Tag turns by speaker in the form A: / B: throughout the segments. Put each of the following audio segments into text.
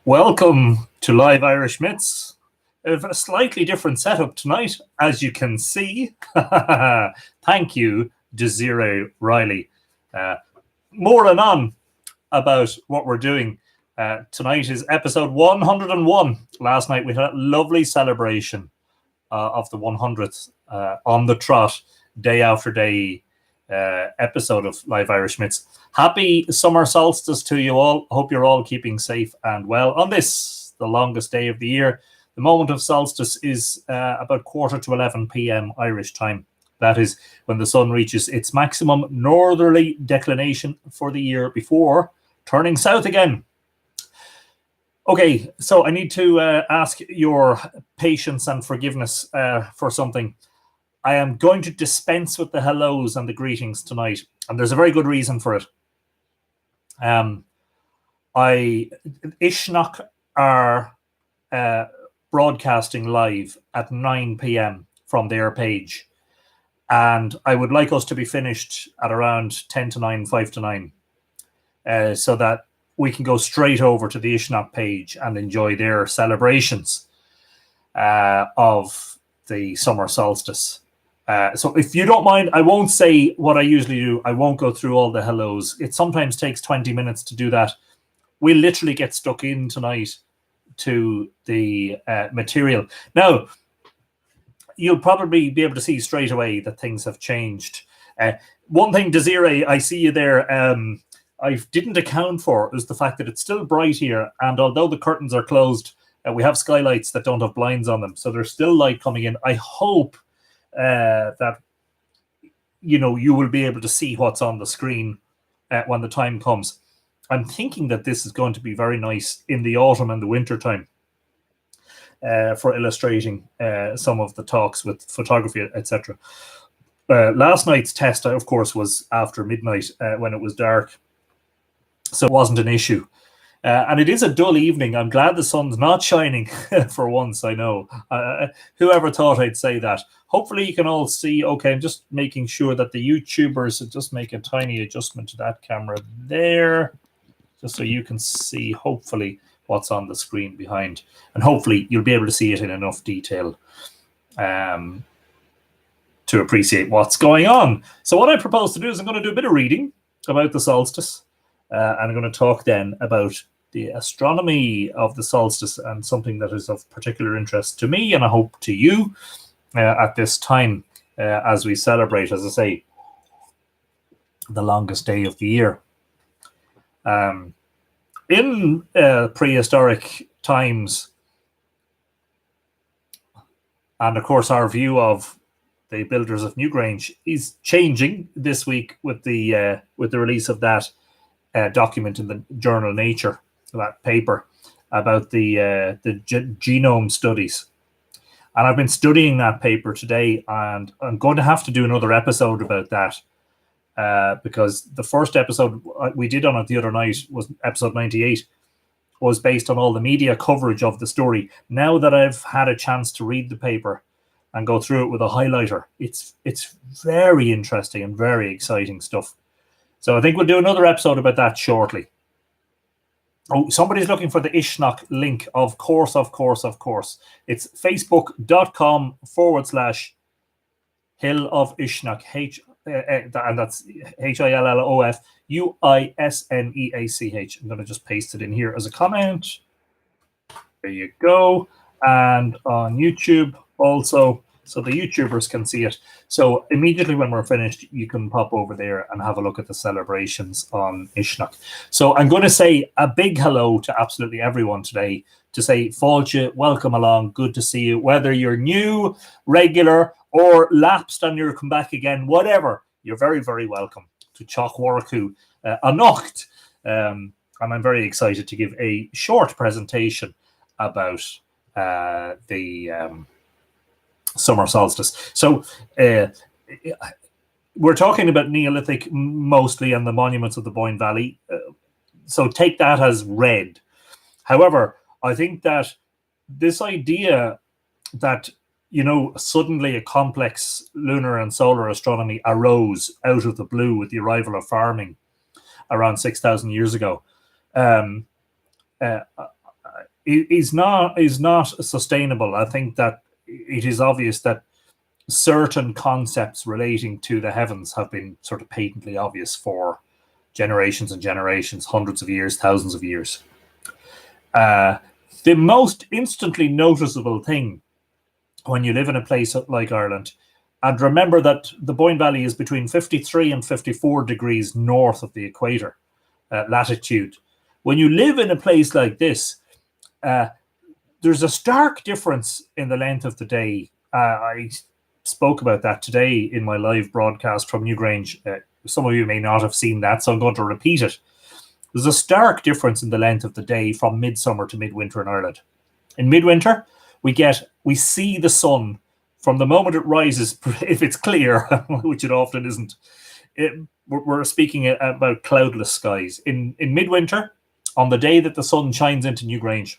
A: Welcome to Live Irish Myths. I have a slightly different setup tonight, as you can see. Thank you, Desiree Riley. More anon about what we're doing. Tonight is episode 101. Last night we had a lovely celebration of the 100th on the trot, day after day episode of Live Irish Myths. Happy summer solstice to you all. Hope you're all keeping safe and well on this, the longest day of the year. The moment of solstice is about 11:15 p.m. Irish time. That is when the sun reaches its maximum northerly declination for the year before turning south again. Okay, so I need to ask your patience and forgiveness for something. I am going to dispense with the hellos and the greetings tonight, and there's a very good reason for it. Ishnok are broadcasting live at 9 p.m. from their page, and I would like us to be finished at around 10 to 9, 5 to 9, so that we can go straight over to the Ishnok page and enjoy their celebrations of the summer solstice. So if you don't mind, I won't say what I usually do. I won't go through all the hellos. It sometimes takes 20 minutes to do that. We literally get stuck in tonight to the material. Now, you'll probably be able to see straight away that things have changed. One thing, Desiree, I see you there. I didn't account for is the fact that it's still bright here, and although the curtains are closed, we have skylights that don't have blinds on them, so there's still light coming in. I hope that you will be able to see what's on the screen when the time comes. I'm thinking that this is going to be very nice in the autumn and the winter time for illustrating some of the talks with photography, etc. Last night's test, of course, was after midnight when it was dark, so it wasn't an issue. And it is a dull evening. I'm glad the sun's not shining for once, I know. Whoever thought I'd say that? Hopefully you can all see. Okay, I'm just making sure that the YouTubers, just make a tiny adjustment to that camera there, just so you can see, hopefully, what's on the screen behind. And hopefully you'll be able to see it in enough detail to appreciate what's going on. So what I propose to do is I'm going to do a bit of reading about the solstice. And I'm going to talk then about the astronomy of the solstice, and something that is of particular interest to me, and I hope to you at this time as we celebrate, as I say, the longest day of the year. In prehistoric times, and of course our view of the builders of Newgrange is changing this week with the release of that document in the journal Nature, that paper about the genome studies. And I've been studying that paper today, and I'm going to have to do another episode about that because the first episode we did on it the other night was episode 98, was based on all the media coverage of the story. Now that I've had a chance to read the paper and go through it with a highlighter, it's very interesting and very exciting stuff. So I think we'll do another episode about that shortly. Oh, somebody's looking for the Ishnok link. Of course. It's facebook.com/Hill of Ishnok. And that's HILLOFUISNEACH. I'm going to just paste it in here as a comment. There you go. And on YouTube also, so the YouTubers can see it. So immediately when we're finished, you can pop over there and have a look at the celebrations on Ishnok. So I'm going to say a big hello to absolutely everyone today, to say, Fáilte, welcome along, good to see you. Whether you're new, regular, or lapsed and you're come back again, whatever, you're very, very welcome to Teach Mhórchu Anocht. And I'm very excited to give a short presentation about the summer solstice. So we're talking about Neolithic mostly and the monuments of the Boyne Valley. So take that as read. However, I think that this idea that, suddenly a complex lunar and solar astronomy arose out of the blue with the arrival of farming around 6,000 years ago is not sustainable. I think that it is obvious that certain concepts relating to the heavens have been sort of patently obvious for generations and generations, hundreds of years, thousands of years. The most instantly noticeable thing when you live in a place like Ireland, and remember that the Boyne Valley is between 53 and 54 degrees north of the equator latitude. When you live in a place like this, there's a stark difference in the length of the day. I spoke about that today in my live broadcast from Newgrange. Some of you may not have seen that, so I'm going to repeat it. There's a stark difference in the length of the day from midsummer to midwinter in Ireland. In midwinter, we see the sun from the moment it rises, if it's clear, which it often isn't. We're speaking about cloudless skies. In midwinter, on the day that the sun shines into Newgrange,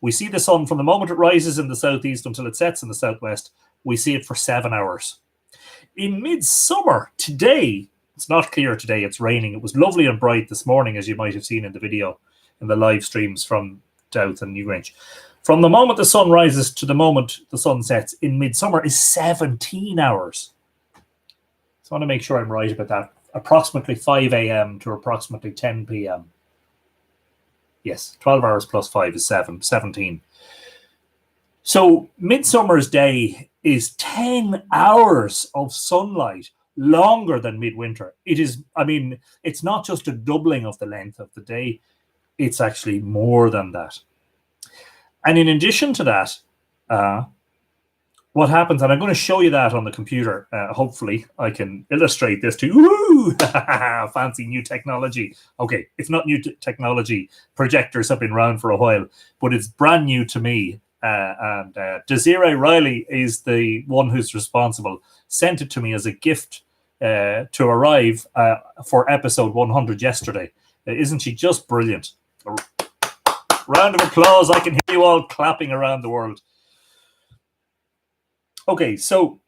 A: we see the sun from the moment it rises in the southeast until it sets in the southwest. We see it for 7 hours. In midsummer, today, it's not clear today, it's raining. It was lovely and bright this morning, as you might have seen in the video, in the live streams from Douth and Newgrange. From the moment the sun rises to the moment the sun sets in midsummer is 17 hours. So I want to make sure I'm right about that. Approximately 5 a.m. to approximately 10 p.m. Yes, 12 hours plus 5 is 17. So midsummer's day is 10 hours of sunlight longer than midwinter. It is, I mean, it's not just a doubling of the length of the day, it's actually more than that. And in addition to that, what happens, and I'm going to show you that on the computer, hopefully I can illustrate this to you. Woo! Fancy new technology. Okay, it's not new technology. Projectors have been around for a while, but it's brand new to me. And Desiree Riley is the one who's responsible. Sent it to me as a gift to arrive for episode 100 yesterday. Isn't she just brilliant? A round of applause. I can hear you all clapping around the world. Okay, so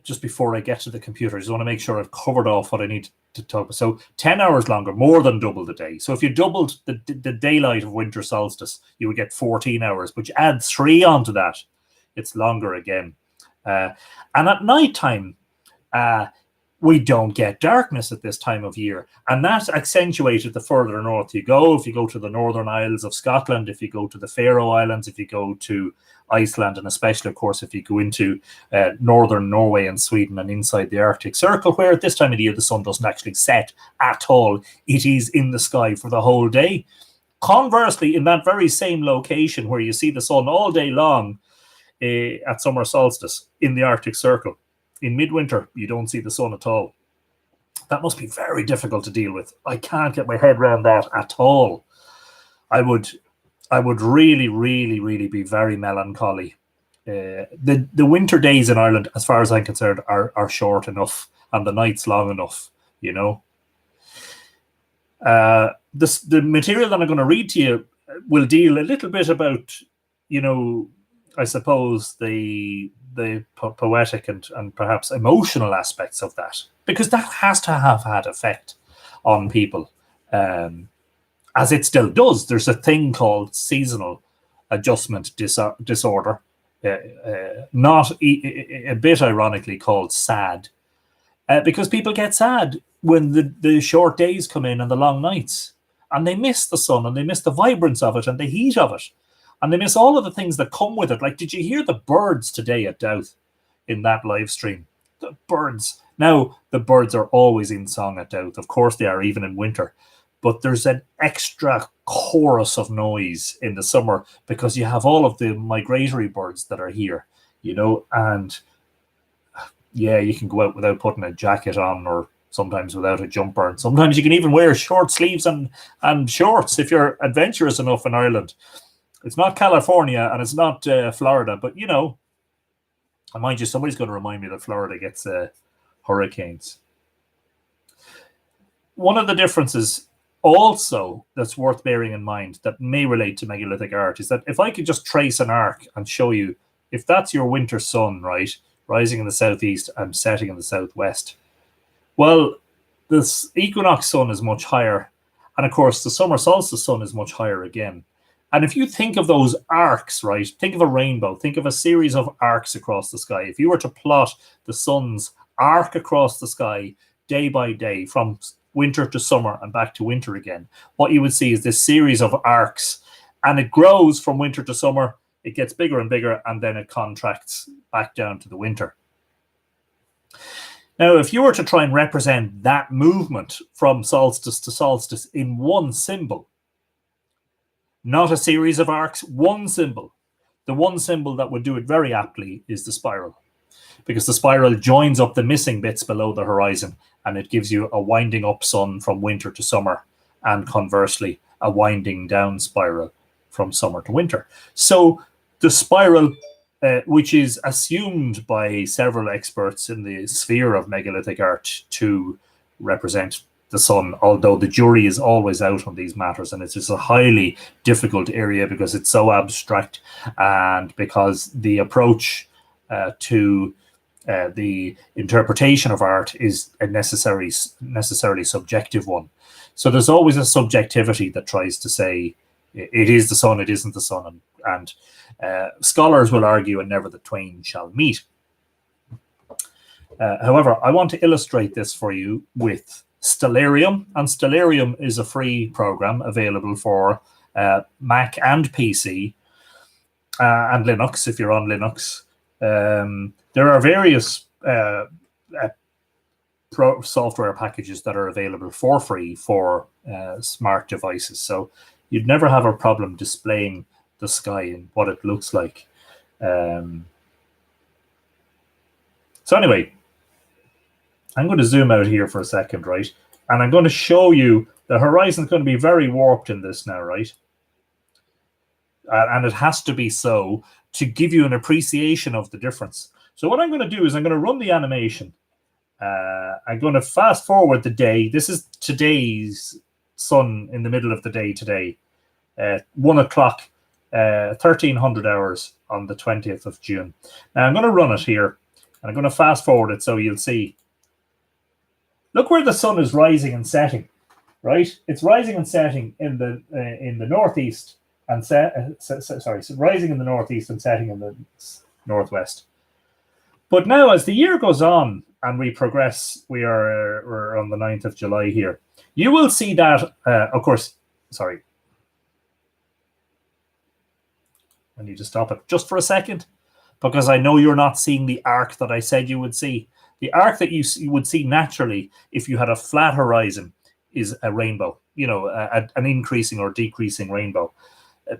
A: just before I get to the computer, I just want to make sure I've covered off what I need to talk about. So 10 hours longer, more than double the day. So if you doubled the daylight of winter solstice, you would get 14 hours, but you add 3 onto that, it's longer again. And at nighttime, we don't get darkness at this time of year. And that's accentuated the further north you go. If you go to the Northern Isles of Scotland, if you go to the Faroe Islands, if you go to Iceland, and especially, of course, if you go into northern Norway and Sweden and inside the Arctic Circle, where at this time of the year the sun doesn't actually set at all. It is in the sky for the whole day. Conversely, in that very same location where you see the sun all day long at summer solstice in the Arctic Circle, in midwinter, you don't see the sun at all. That must be very difficult to deal with. I can't get my head around that at all. I would really, really, really be very melancholy. The winter days in Ireland, as far as I'm concerned, are short enough, and the nights long enough, you know. The material that I'm going to read to you will deal a little bit about, you know, I suppose the poetic and perhaps emotional aspects of that, because that has to have had effect on people, as it still does. There's a thing called seasonal adjustment disorder, not a bit ironically called SAD, because people get sad when the short days come in and the long nights, and they miss the sun and they miss the vibrance of it and the heat of it. And they miss all of the things that come with it. Like, did you hear the birds today at Douth in that live stream? The birds. Now, the birds are always in song at Douth. Of course they are, even in winter. But there's an extra chorus of noise in the summer because you have all of the migratory birds that are here, you know. And, yeah, you can go out without putting a jacket on, or sometimes without a jumper. And sometimes you can even wear short sleeves and shorts if you're adventurous enough in Ireland. It's not California and it's not Florida, but, you know, and mind you, somebody's going to remind me that Florida gets hurricanes. One of the differences also that's worth bearing in mind that may relate to megalithic art is that if I could just trace an arc and show you, if that's your winter sun, right, rising in the southeast and setting in the southwest, well, this equinox sun is much higher, And of course, the summer solstice sun is much higher again. And if you think of those arcs, right, think of a rainbow, think of a series of arcs across the sky. If you were to plot the sun's arc across the sky day by day from winter to summer and back to winter again, what you would see is this series of arcs, and it grows from winter to summer. It gets bigger and bigger, and then it contracts back down to the winter. Now, if you were to try and represent that movement from solstice to solstice in one symbol, not a series of arcs, one symbol, the one symbol that would do it very aptly is the spiral, because the spiral joins up the missing bits below the horizon, and it gives you a winding up sun from winter to summer, and conversely, a winding down spiral from summer to winter. So the spiral, which is assumed by several experts in the sphere of megalithic art to represent the sun, although the jury is always out on these matters, and it's just a highly difficult area because it's so abstract, and because the approach to the interpretation of art is a necessarily subjective one. So there's always a subjectivity that tries to say it is the sun, it isn't the sun, and scholars will argue, and never the twain shall meet. However, I want to illustrate this for you with Stellarium, and Stellarium is a free program available for Mac and PC and Linux if you're on Linux. There are various software packages that are available for free for smart devices, so you'd never have a problem displaying the sky and what it looks like. So anyway, I'm going to zoom out here for a second, right? And I'm going to show you the horizon's going to be very warped in this now, right? And it has to be so to give you an appreciation of the difference. So what I'm going to do is I'm going to run the animation. I'm going to fast forward the day. This is today's sun in the middle of the day today. 1 o'clock, 1300 hours on the 20th of June. Now I'm going to run it here, and I'm going to fast forward it so you'll see. Look where the sun is rising and setting, right? It's rising and setting in the northeast, and rising in the northeast and setting in the northwest. But now, as the year goes on and we progress, we're on the 9th of July here. You will see that, of course. Sorry, I need to stop it just for a second, because I know you're not seeing the arc that I said you would see. The arc that you would see naturally if you had a flat horizon is a rainbow, you know, an increasing or decreasing rainbow.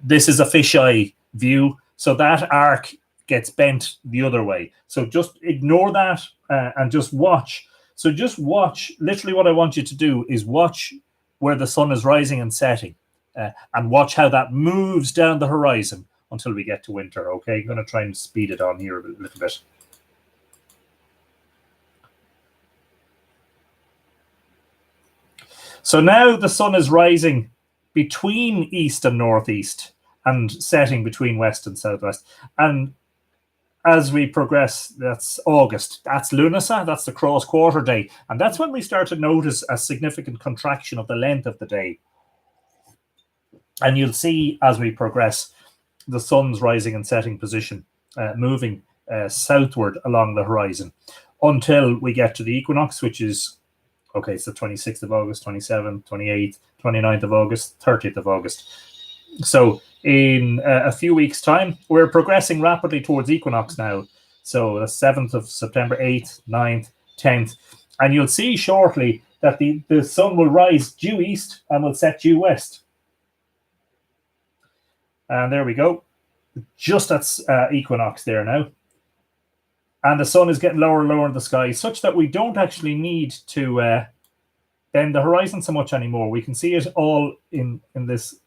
A: This is a fisheye view, so that arc gets bent the other way. So just ignore that and just watch. So just watch. Literally what I want you to do is watch where the sun is rising and setting, and watch how that moves down the horizon until we get to winter. Okay, I'm going to try and speed it on here a little bit. So now the sun is rising between east and northeast and setting between west and southwest. And as we progress, that's August. That's Lunasa, that's the cross quarter day. And that's when we start to notice a significant contraction of the length of the day. And you'll see as we progress, the sun's rising and setting position moving southward along the horizon until we get to the equinox, which is, okay, so 26th of August, 27th, 28th, 29th of August, 30th of August. So in a few weeks' time, we're progressing rapidly towards equinox now. So the 7th of September, 8th, 9th, 10th. And you'll see shortly that the sun will rise due east and will set due west. And there we go. Just at equinox there now. And the sun is getting lower and lower in the sky, such that we don't actually need to bend the horizon so much anymore. We can see it all in this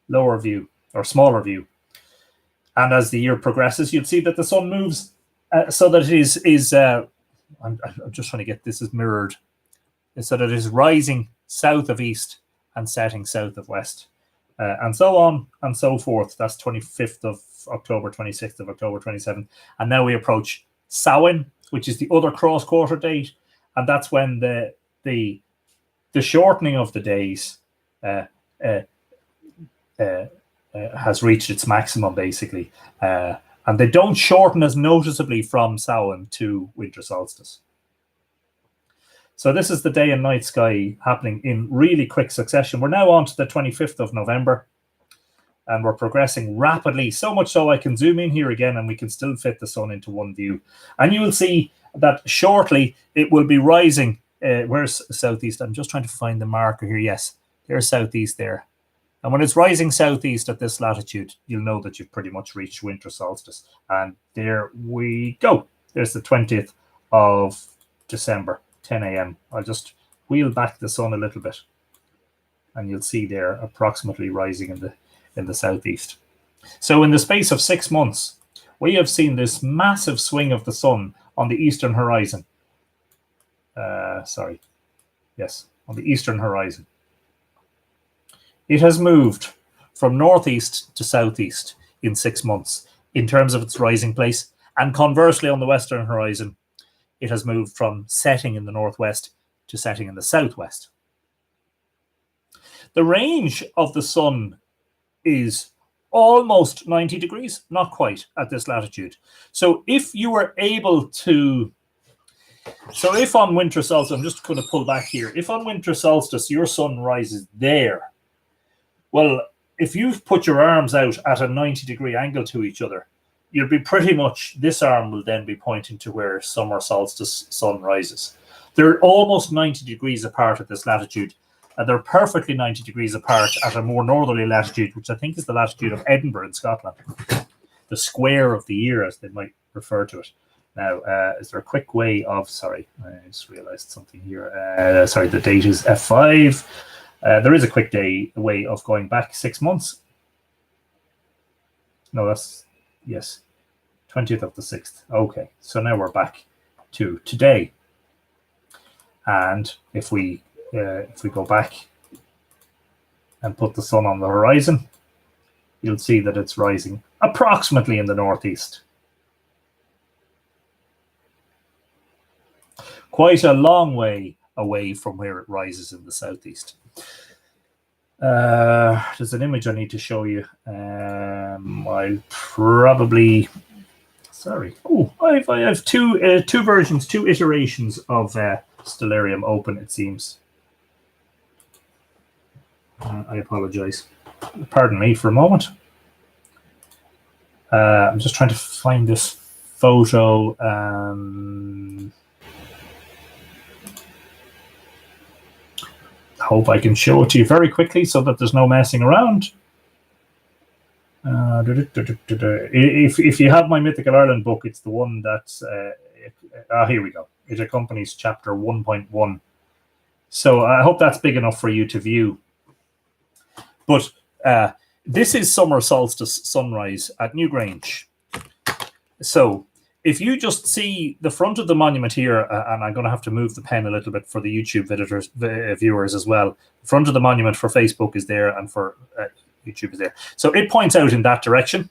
A: lower view or smaller view. And as the year progresses, you'll see that the sun moves so that it is I'm just trying to get this as mirrored, so that it is rising south of east and setting south of west. And so on and so forth. That's 25th of October, 26th of October, 27th. And now we approach Samhain, which is the other cross-quarter date. And that's when the the shortening of the days has reached its maximum, basically. And they don't shorten as noticeably from Samhain to winter solstice. So this is the day and night sky happening in really quick succession. We're now on to the 25th of November, and we're progressing rapidly, so much so I can zoom in here again and we can still fit the sun into one view. And you will see that shortly it will be rising. Where's southeast? I'm just trying to find the marker here. Yes, there's southeast there. And when it's rising southeast at this latitude, you'll know that you've pretty much reached winter solstice. And there we go. There's the 20th of December. 10 a.m. I'll just wheel back the sun a little bit, and you'll see there approximately rising in the southeast. So in the space of 6 months, we have seen this massive swing of the sun on the eastern horizon. On the eastern horizon. It has moved from northeast to southeast in 6 months in terms of its rising place, and conversely on the western horizon, it has moved from setting in the northwest to setting in the southwest. The range of the sun is almost 90 degrees, not quite at this latitude. So if you were able to, if on winter solstice, I'm just going to pull back here, if on winter solstice your sun rises there, well, if you've put your arms out at a 90-degree angle to each other, you'll be pretty much, this arm will then be pointing to where summer solstice sun rises. They're almost 90 degrees apart at this latitude, and they're perfectly 90 degrees apart at a more northerly latitude, which I think is the latitude of Edinburgh in Scotland. The square of the year, as they might refer to it. Now, is there a quick way of, sorry, I just realized something here. The date is F5. There is a quick way of going back 6 months. No, that's, yes, 20th of the 6th. Okay, so now we're back to today. And if we go back and put the sun on the horizon, you'll see that it's rising approximately in the northeast. Quite a long way away from where it rises in the southeast. There's an image I need to show you. I'll probably, sorry. Oh, I have two versions, two iterations of Stellarium open, it seems. I apologize. Pardon me for a moment. I'm just trying to find this photo. I hope I can show it to you very quickly so that there's no messing around. If you have my Mythical Ireland book, it's the one that's here we go. It accompanies chapter 1.1. So I hope that's big enough for you to view. But this is summer solstice sunrise at Newgrange. So if you just see the front of the monument here, and I'm going to have to move the pen a little bit for the YouTube viewers as well. The front of the monument for Facebook is there, and for YouTube is there. So it points out in that direction.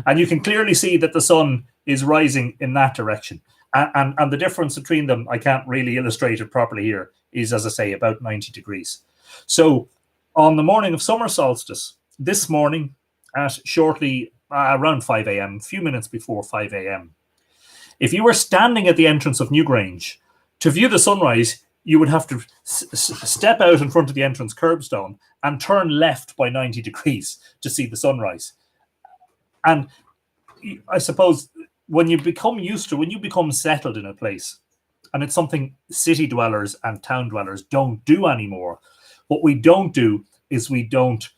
A: And you can clearly see that the sun is rising in that direction. And the difference between them, I can't really illustrate it properly here, is, as I say, about 90 degrees. So on the morning of summer solstice, this morning at shortly around 5 a.m., a few minutes before 5 a.m., if you were standing at the entrance of Newgrange, to view the sunrise, you would have to step out in front of the entrance curbstone and turn left by 90 degrees to see the sunrise. And I suppose when you become used to, when you become settled in a place, and it's something city dwellers and town dwellers don't do anymore, what we don't do is we don't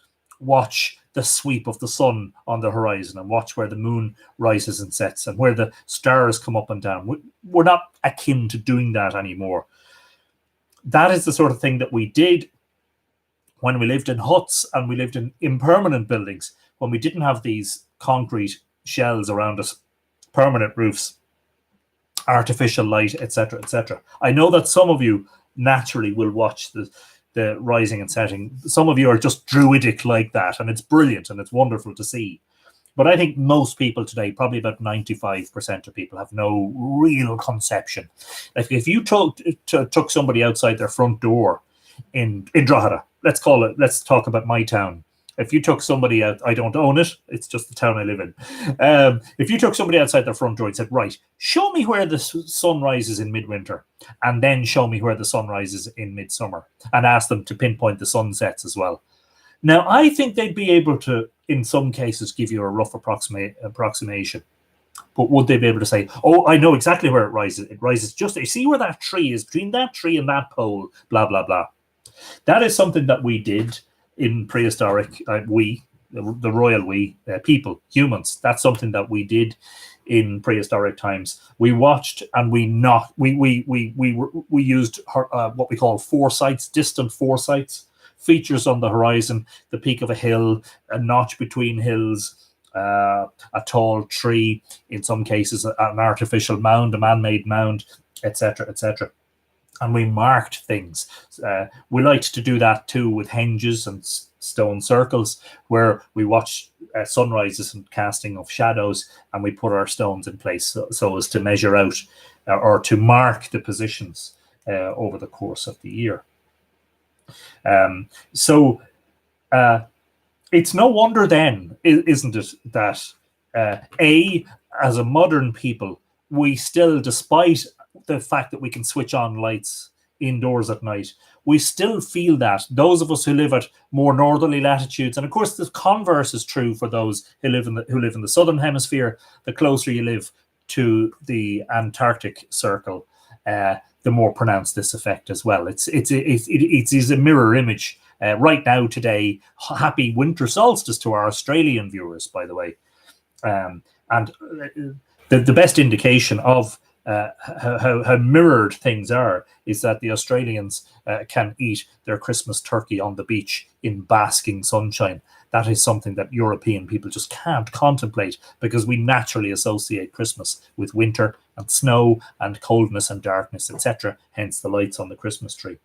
A: watch the sweep of the sun on the horizon and watch where the moon rises and sets and where the stars come up and down. We're not akin to doing that anymore. That is the sort of thing that we did when we lived in huts and we lived in impermanent buildings, when we didn't have these concrete shells around us, permanent roofs, artificial light, etc., etc. I know that some of you naturally will watch the rising and setting. Some of you are just druidic like that, and it's brilliant and it's wonderful to see. But I think most people today, probably about 95% of people, have no real conception. Like if you took somebody outside their front door, in Drogheda. Let's talk about my town. If you took somebody out, I don't own it, it's just the town I live in. If you took somebody outside their front door and said, right, show me where the sun rises in midwinter, and then show me where the sun rises in midsummer, and ask them to pinpoint the sunsets as well. Now, I think they'd be able to, in some cases, give you a rough approximation. But would they be able to say, oh, I know exactly where it rises. It rises just, you see where that tree is, between that tree and that pole, blah, blah, blah. That is something that we did in prehistoric, the royal people, humans. That's something that we did in prehistoric times. We watched and we used what we call foresights, distant foresights, features on the horizon, the peak of a hill, a notch between hills, a tall tree, in some cases an artificial mound, a man-made mound, etc., etc. And we marked things. We liked to do that too with henges and stone circles, where we watch sunrises and casting of shadows, and we put our stones in place so as to measure out or to mark the positions over the course of the year. It's no wonder then, isn't it, that as a modern people, we still, despite the fact that we can switch on lights indoors at night, we still feel that those of us who live at more northerly latitudes, and of course the converse is true for those who live in the southern hemisphere, the closer you live to the Antarctic circle, the more pronounced this effect as well. It is a mirror image. Right now, today, happy winter solstice to our Australian viewers, by the way. And the best indication of how mirrored things are is that the Australians can eat their Christmas turkey on the beach in basking sunshine. That is something that European people just can't contemplate, because we naturally associate Christmas with winter and snow and coldness and darkness, etc. Hence the lights on the Christmas tree.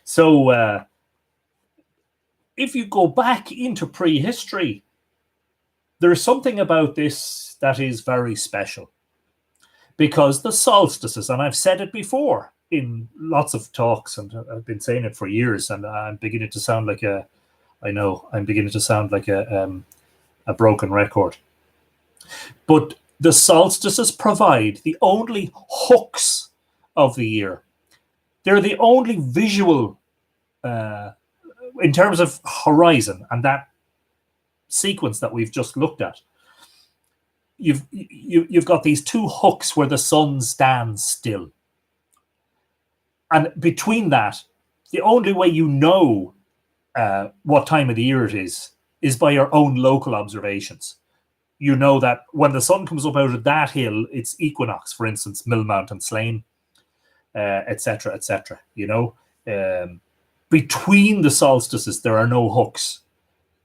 A: So if you go back into prehistory, there's something about this that is very special, because the solstices, and I've said it before in lots of talks, and I've been saying it for years, and I'm beginning to sound like a broken record. But the solstices provide the only hooks of the year. They're the only visual, in terms of horizon and that sequence that we've just looked at. You've got these two hooks where the sun stands still, and between that, the only way you know what time of the year it is by your own local observations. You know that when the sun comes up out of that hill, it's equinox, for instance, Millmount and Slane, etc., etc. Between the solstices, there are no hooks.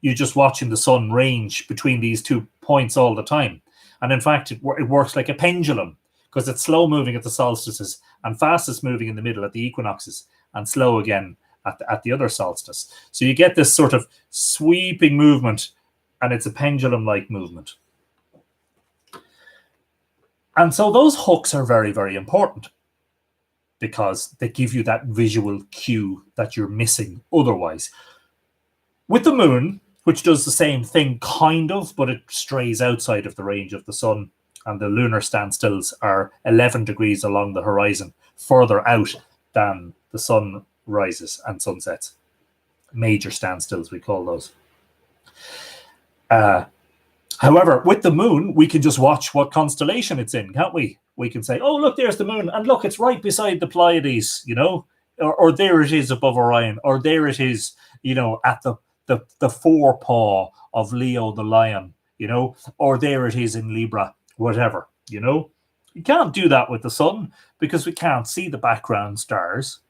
A: You're just watching the sun range between these 2 points all the time. And in fact, it works like a pendulum, because it's slow moving at the solstices and fastest moving in the middle at the equinoxes, and slow again at the other solstice. So you get this sort of sweeping movement, and it's a pendulum-like movement. And so those hooks are very, very important, because they give you that visual cue that you're missing otherwise. With the moon, which does the same thing, kind of, but it strays outside of the range of the sun, and the lunar standstills are 11 degrees along the horizon, further out than the sun rises and sunsets. Major standstills, we call those. However, with the moon, we can just watch what constellation it's in, can't we? We can say, oh, look, there's the moon, and look, it's right beside the Pleiades, or there it is above Orion, or there it is, at the forepaw of Leo the lion, or there it is in Libra, whatever, You can't do that with the sun, because we can't see the background stars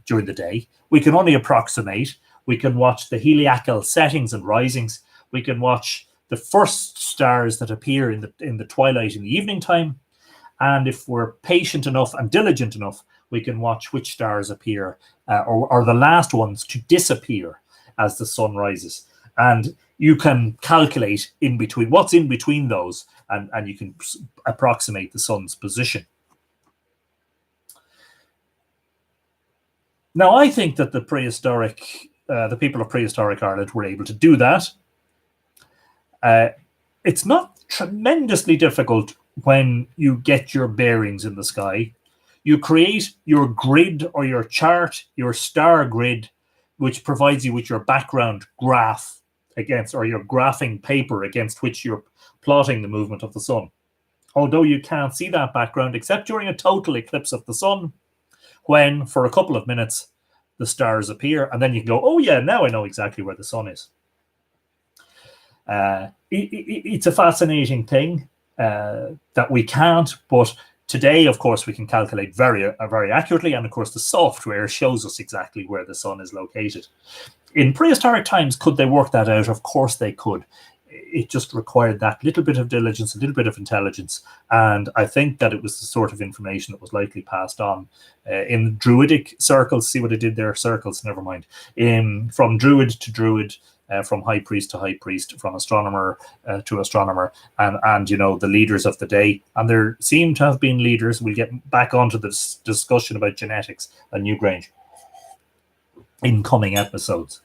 A: during the day. We can only approximate. We can watch the heliacal settings and risings. We can watch the first stars that appear in the twilight in the evening time. And if we're patient enough and diligent enough, we can watch which stars appear or the last ones to disappear as the sun rises. And you can calculate in between what's in between those, and you can approximate the sun's position. Now, I think that the people of prehistoric Ireland were able to do that. It's not tremendously difficult when you get your bearings in the sky. You create your grid or your chart, your star grid, which provides you with your background graph against, or your graphing paper against which you're plotting the movement of the sun. Although you can't see that background except during a total eclipse of the sun, when for a couple of minutes the stars appear, and then you can go, oh yeah, now I know exactly where the sun is. It's a fascinating thing that we can't, but today, of course, we can calculate very accurately, and of course the software shows us exactly where the sun is located. In prehistoric times, could they work that out? Of course they could. It just required that little bit of diligence, a little bit of intelligence, and I think that it was the sort of information that was likely passed on in Druidic circles. See what I did there? Circles, never mind. From Druid to Druid, from high priest to high priest, from astronomer to astronomer, and you know, the leaders of the day. And there seem to have been leaders. We'll get back onto this discussion about genetics and Newgrange in coming episodes.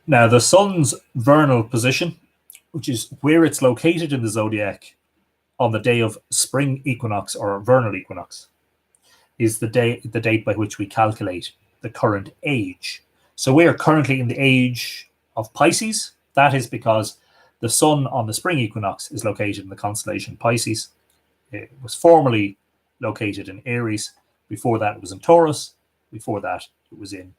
A: Now, the sun's vernal position, which is where it's located in the zodiac on the day of spring equinox or vernal equinox, is the date by which we calculate the current age. So we are currently in the age of Pisces. That is because the sun on the spring equinox is located in the constellation Pisces. It was formerly located in Aries. Before that, it was in Taurus. Before that, it was in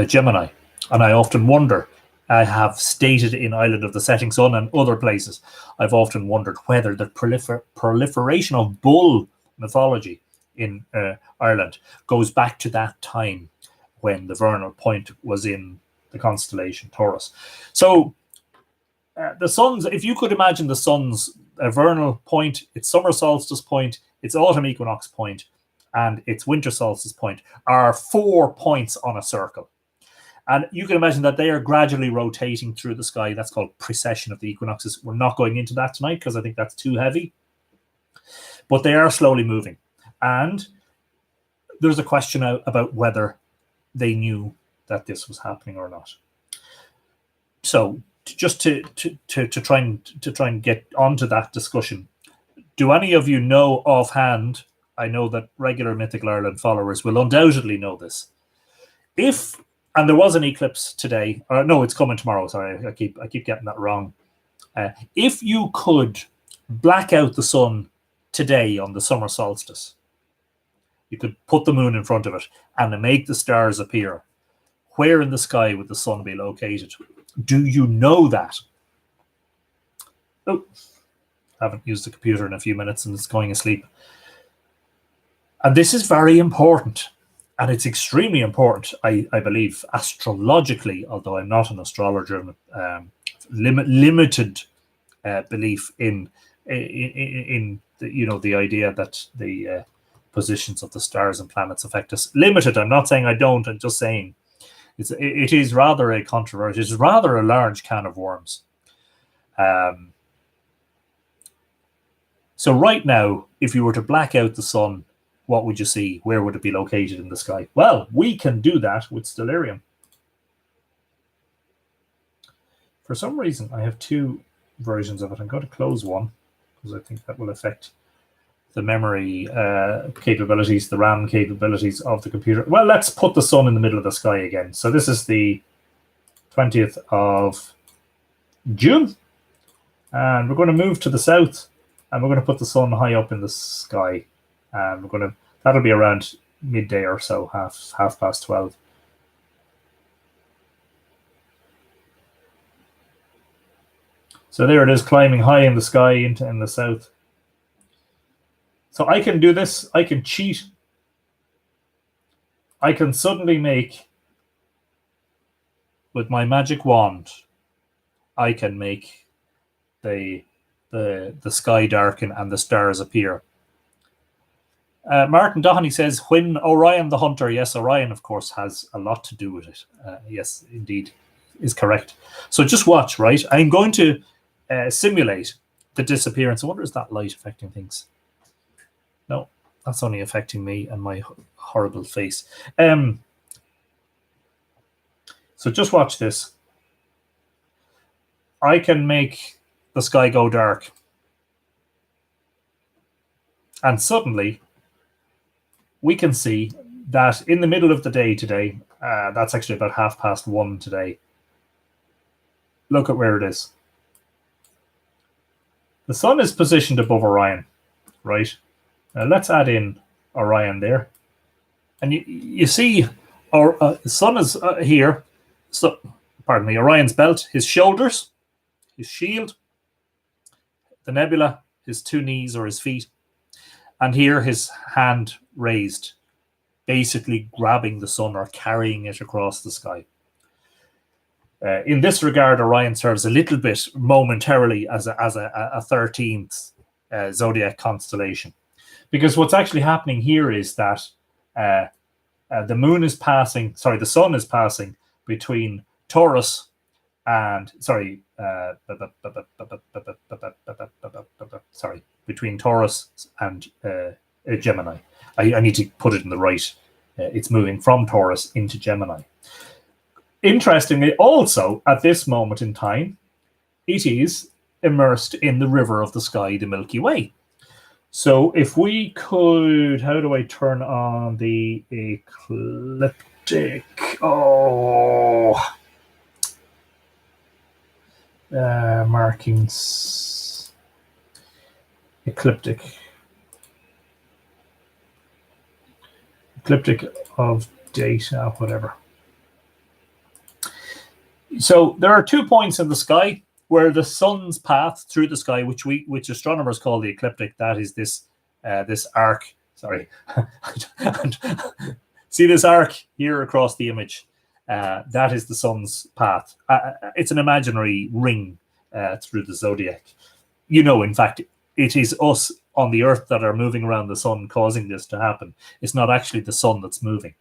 A: Gemini. And I often wonder, I have stated in Island of the Setting Sun and other places, I've often wondered whether the proliferation of bull mythology in Ireland goes back to that time when the vernal point was in the constellation Taurus. So the sun's, if you could imagine the sun's vernal point, its summer solstice point, its autumn equinox point, and its winter solstice point are 4 points on a circle. And you can imagine that they are gradually rotating through the sky. That's called precession of the equinoxes. We're not going into that tonight because I think that's too heavy. But they are slowly moving. And there's a question about whether they knew that this was happening or not. So just to try and get onto that discussion, do any of you know offhand? I know that regular Mythical Ireland followers will undoubtedly know this. And there was an eclipse today, or no, it's coming tomorrow. Sorry, I keep getting that wrong. If you could black out the sun today on the summer solstice, you could put the moon in front of it and make the stars appear. Where in the sky would the sun be located? Do you know that? Oh, haven't used the computer in a few minutes and it's going asleep. And this is very important. And it's extremely important, I believe, astrologically, although I'm not an astrologer, limited belief in the, the idea that the positions of the stars and planets affect us. Limited. I'm not saying I don't. I'm just saying it is rather a controversy. It's rather a large can of worms. So right now, if you were to black out the sun, what would you see? Where would it be located in the sky? Well, we can do that with Stellarium. For some reason, I have two versions of it. I'm going to close one because I think that will affect the memory capabilities, the RAM capabilities of the computer. Well, let's put the sun in the middle of the sky again. So this is the 20th of June. And we're going to move to the south and we're going to put the sun high up in the sky. And that'll be around midday or so, half past 12. So there it is, climbing high in the sky in the south. So I can do this. I can cheat. I can suddenly make, with my magic wand, I can make the sky darken and the stars appear. Martin Doheny says, when Orion the Hunter, yes, Orion, of course, has a lot to do with it. Yes, indeed, is correct. So just watch, right? I'm going to simulate the disappearance. I wonder, is that light affecting things? No, that's only affecting me and my horrible face. So just watch this. I can make the sky go dark. And suddenly, we can see that in the middle of the day today, that's actually about 1:30 today. Look at where it is. The sun is positioned above Orion, right? Now let's add in Orion there. And you see our sun is here. So, pardon me, Orion's belt, his shoulders, his shield, the nebula, his two knees or his feet, and here his hand raised, basically grabbing the sun or carrying it across the sky. In this regard, Orion serves a little bit momentarily as a 13th zodiac constellation, because what's actually happening here is that the moon is passing, sorry, the sun is passing between Taurus and, between Taurus and Gemini. I need to put it in the right. It's moving from Taurus into Gemini. Interestingly, also, at this moment in time, it is immersed in the river of the sky, the Milky Way. So if we could, how do I turn on the ecliptic? Markings. Ecliptic of data, whatever. So there are 2 points in the sky where the sun's path through the sky, which astronomers call the ecliptic, that is this arc. Sorry, see this arc here across the image. That is the sun's path. It's an imaginary ring through the zodiac. In fact, it is us on the Earth that are moving around the sun causing this to happen. It's not actually the sun that's moving.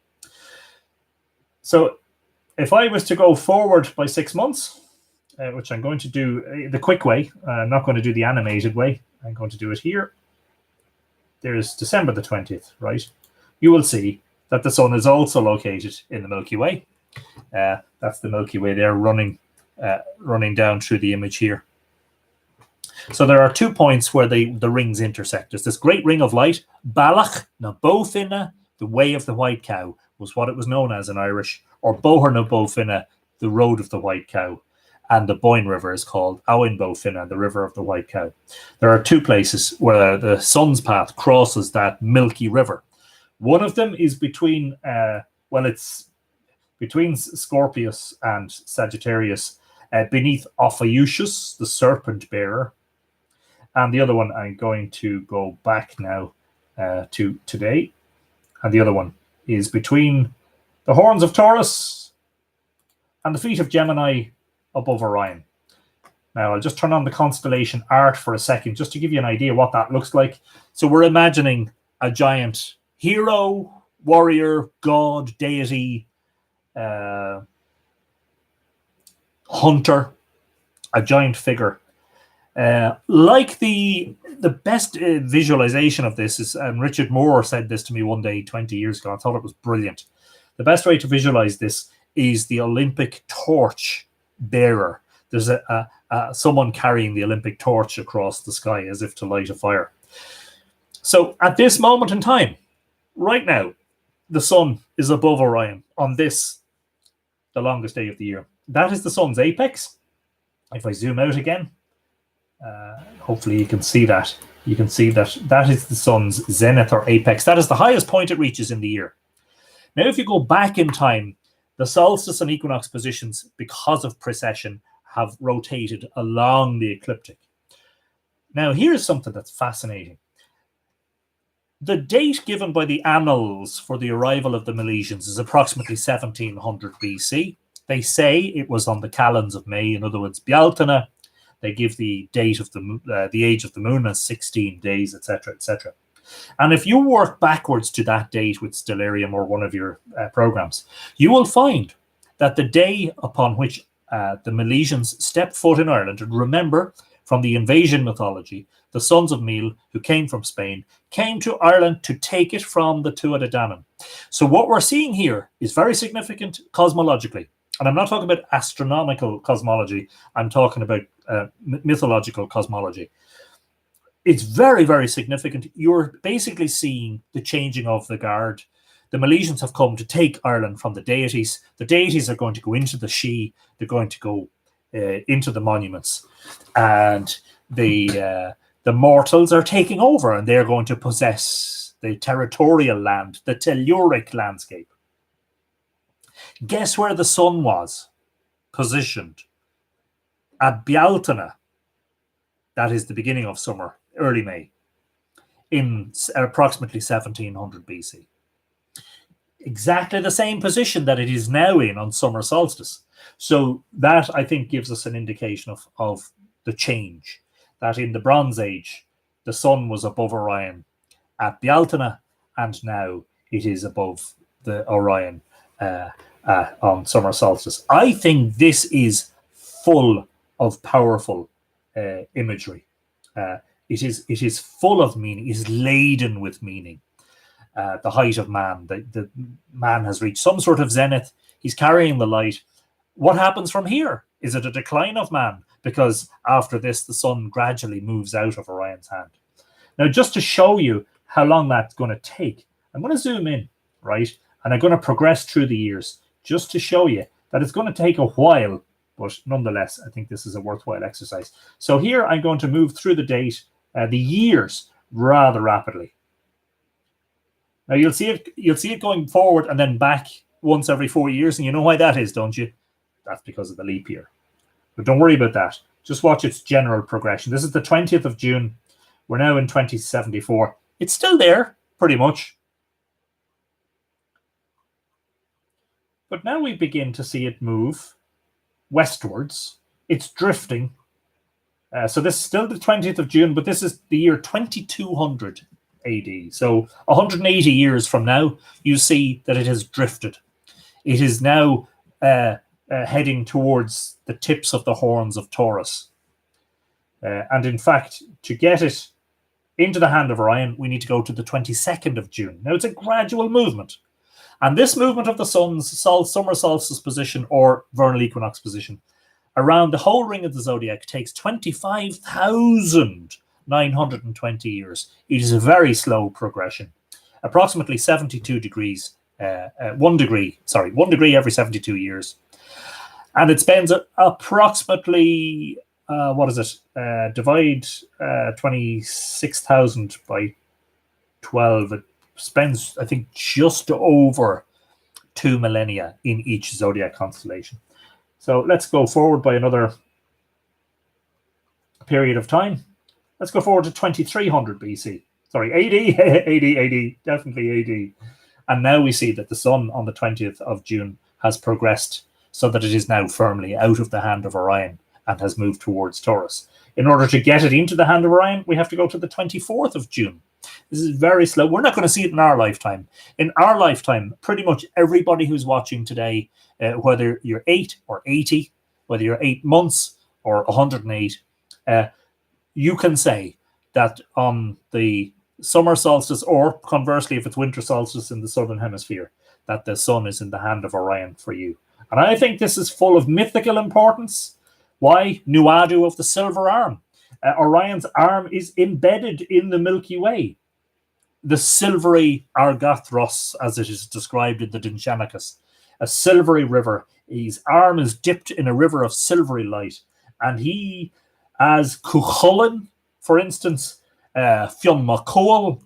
A: So if I was to go forward by 6 months, which I'm going to do the quick way, I'm not going to do the animated way. I'm going to do it here. There's December the 20th, right? You will see that the sun is also located in the Milky Way. That's the Milky Way there running down through the image here. So there are 2 points where the rings intersect. There's this great ring of light, Bealach na Bófinne, the way of the white cow, was what it was known as in Irish, or Bóthar na Bófinne, the road of the white cow. And the Boyne River is called Áin Bófinne, the river of the white cow. There are 2 places where the sun's path crosses that milky river. One of them is between, it's between Scorpius and Sagittarius, beneath Ophiuchus, the serpent bearer. And the other one, I'm going to go back now to today. And the other one is between the horns of Taurus and the feet of Gemini above Orion. Now, I'll just turn on the constellation art for a second, just to give you an idea what that looks like. So we're imagining a giant hero, warrior, god, deity, hunter, a giant figure. Like the best visualization of this is, and Richard Moore said this to me one day 20 years ago. I thought it was brilliant. The best way to visualize this is the Olympic torch bearer. There's someone carrying the Olympic torch across the sky as if to light a fire. So at this moment in time, right now, the sun is above Orion on this, the longest day of the year. That is the sun's apex. If I zoom out again, hopefully you can see that. You can see that that is the sun's zenith or apex. That is the highest point it reaches in the year. Now, if you go back in time, the solstice and equinox positions, because of precession, have rotated along the ecliptic. Now, here's something that's fascinating. The date given by the annals for the arrival of the Milesians is approximately 1700 BC. They say it was on the calends of May, in other words, Bealtaine. They give the date of the age of the moon as 16 days, etc., etc. And if you work backwards to that date with Stellarium or one of your programs, you will find that the day upon which the Milesians stepped foot in Ireland, and remember, from the invasion mythology, the sons of Mil, who came from Spain, came to Ireland to take it from the Tuatha Dé Danann. So what we're seeing here is very significant cosmologically. And I'm not talking about astronomical cosmology. I'm talking about mythological cosmology. It's very, very significant. You're basically seeing the changing of the guard. The Milesians have come to take Ireland from the deities. The deities are going to go into the Sidhe. They're going to go into the monuments. And the mortals are taking over, and they're going to possess the territorial land, the telluric landscape. Guess where the sun was positioned? At Bealtaine. That is the beginning of summer, early May, in approximately 1700 BC. Exactly the same position that it is now in on summer solstice. So that, I think, gives us an indication of the change, that in the Bronze Age, the sun was above Orion at Bealtaine, and now it is above the Orion on summer solstice. I think this is full of powerful imagery. It is full of meaning, it is laden with meaning. The height of man, the man has reached some sort of zenith, he's carrying the light. What happens from here? Is it a decline of man? Because after this, the sun gradually moves out of Orion's hand. Now, just to show you how long that's going to take, I'm going to zoom in, right? And I'm going to progress through the years just to show you that it's going to take a while, but nonetheless, I think this is a worthwhile exercise. So here I'm going to move through the years rather rapidly. Now you'll see it going forward and then back once every 4 years, and you know why that is, don't you? That's because of the leap year. But don't worry about that. Just watch its general progression. This is the 20th of June. We're now in 2074. It's still there, pretty much. But now we begin to see it move westwards. It's drifting. So this is still the 20th of June, but this is the year 2200 AD. So 180 years from now, you see that it has drifted. It is now heading towards the tips of the horns of Taurus. And in fact, to get it into the hand of Orion, we need to go to the 22nd of June. Now, it's a gradual movement. And this movement of the sun's summer solstice position or vernal equinox position around the whole ring of the zodiac takes 25,920 years. It is a very slow progression, approximately 72 degrees, 1 degree every 72 years. And it spends approximately, divide 26,000 by 12. It spends, I think, just over 2 millennia in each zodiac constellation. So let's go forward by another period of time. Let's go forward to 2300 BC. Sorry, AD, AD, definitely AD. And now we see that the sun on the 20th of June has progressed so that it is now firmly out of the hand of Orion and has moved towards Taurus. In order to get it into the hand of Orion, we have to go to the 24th of June. This is very slow. We're not going to see it in our lifetime. In our lifetime, pretty much everybody who's watching today, whether you're 8 or 80, whether you're 8 months or 108, you can say that on the summer solstice, or conversely, if it's winter solstice in the southern hemisphere, that the sun is in the hand of Orion for you. And I think this is full of mythical importance. Why? Nuadu of the silver arm. Orion's arm is embedded in the Milky Way. The silvery Argathros, as it is described in the Dinshanicus, a silvery river. His arm is dipped in a river of silvery light. And he, as Cuchulainn, for instance, Fionn McCool,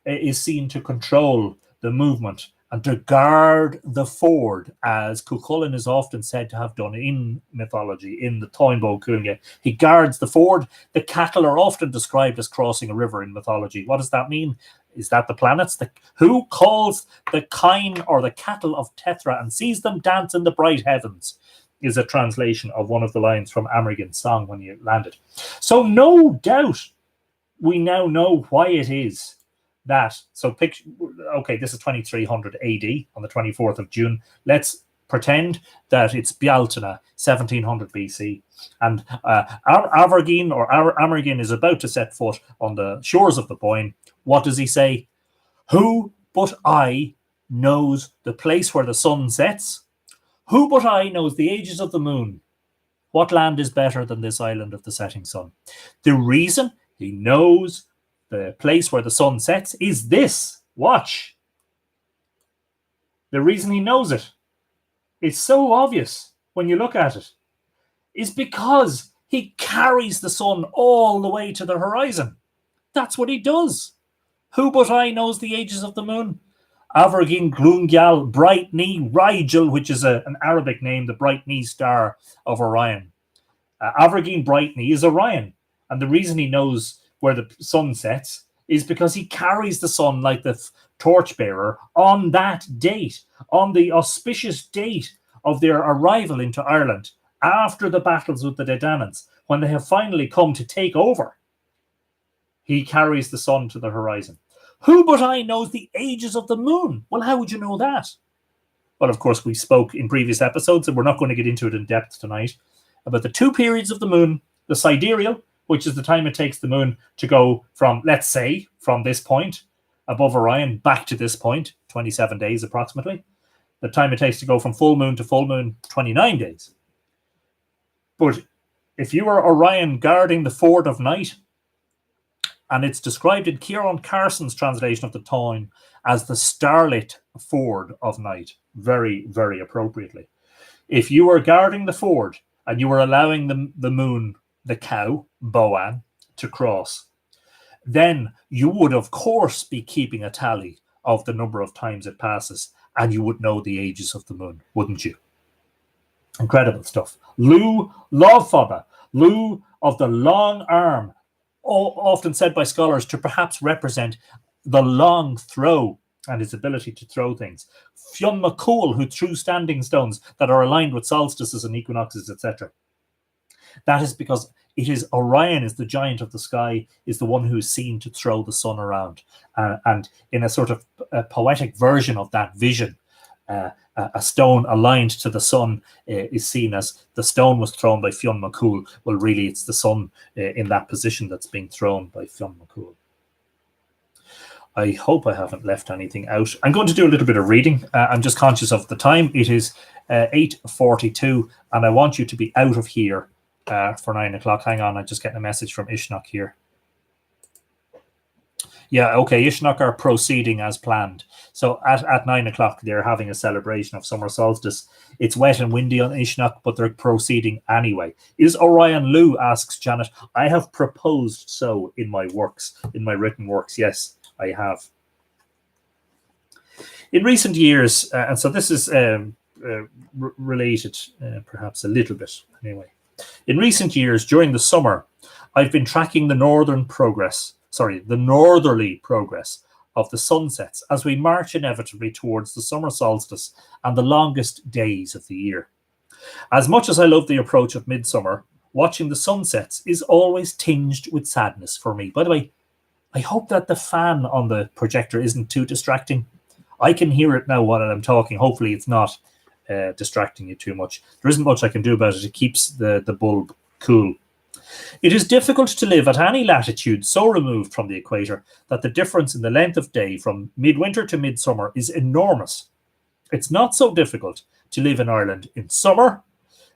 A: is seen to control the movement and to guard the ford, as Cuchulainn is often said to have done in mythology, in the Táin Cúailnge. He guards the ford. The cattle are often described as crossing a river in mythology. What does that mean? Is that the planets? Who calls the kine or the cattle of Tethra and sees them dance in the bright heavens? Is a translation of one of the lines from Amergin's song when you landed. So no doubt we now know why it is that. So picture, okay, this is 2300 AD on the 24th of June. Let's Pretend that it's Bealtaine, 1700 BC, and Avergin or Amergin is about to set foot on the shores of the Boyne. What does he say? Who but I knows the place where the sun sets? Who but I knows the ages of the moon? What land is better than this island of the setting sun? The reason he knows the place where the sun sets is this. Watch. The reason he knows it, it's so obvious when you look at it, is because he carries the sun all the way to the horizon. That's what he does. Who but I knows the ages of the moon? Avergin Glungyal Bright Knee Rigel, which is an Arabic name, the Bright Knee star of Orion. Avergin Bright Knee is Orion. And the reason he knows where the sun sets is because he carries the sun like the torchbearer on that date, on the auspicious date of their arrival into Ireland after the battles with the Dedanans, when they have finally come to take over. He carries the sun to the horizon. Who but I knows the ages of the moon? Well, how would you know that? Well, of course, we spoke in previous episodes, and we're not going to get into it in depth tonight, about the two periods of the moon, the sidereal, which is the time it takes the moon to go from, let's say, from this point above Orion back to this point, 27 days approximately. The time it takes to go from full moon to full moon, 29 days. But if you are Orion guarding the ford of night, and it's described in Kieran Carson's translation of the time as the starlit ford of night, very, very appropriately. If you were guarding the ford and you were allowing the moon, the cow, Boan, to cross, then you would, of course, be keeping a tally of the number of times it passes, and you would know the ages of the moon, wouldn't you? Incredible stuff. Lu Lovfaba, Lu of the long arm, often said by scholars to perhaps represent the long throw and his ability to throw things. Fionn McCool, who threw standing stones that are aligned with solstices and equinoxes, etc. That is because it is Orion is the giant of the sky, is the one who is seen to throw the sun around. And in a sort of a poetic version of that vision, a stone aligned to the sun is seen as the stone was thrown by Fionn McCool. Well, really, it's the sun in that position that's being thrown by Fionn McCool. I hope I haven't left anything out. I'm going to do a little bit of reading. I'm just conscious of the time. It is 8:42, and I want you to be out of here for 9 o'clock. Hang on, I'm just getting a message from Ishnok here. Yeah, okay, Ishnok are proceeding as planned. So at 9 o'clock, they're having a celebration of summer solstice. It's wet and windy on Ishnok, but they're proceeding anyway. Is Orion Lu, asks Janet. I have proposed so in my works, in my written works. Yes, I have. In recent years, and so this is related perhaps a little bit anyway. In recent years, during the summer, I've been tracking the northerly progress of the sunsets as we march inevitably towards the summer solstice and the longest days of the year. As much as I love the approach of midsummer, watching the sunsets is always tinged with sadness for me. By the way, I hope that the fan on the projector isn't too distracting. I can hear it now while I'm talking. Hopefully it's not distracting you too much. There isn't much I can do about it. It keeps the bulb cool. It is difficult to live at any latitude so removed from the equator that the difference in the length of day from midwinter to midsummer is enormous. It's not so difficult to live in Ireland in summer,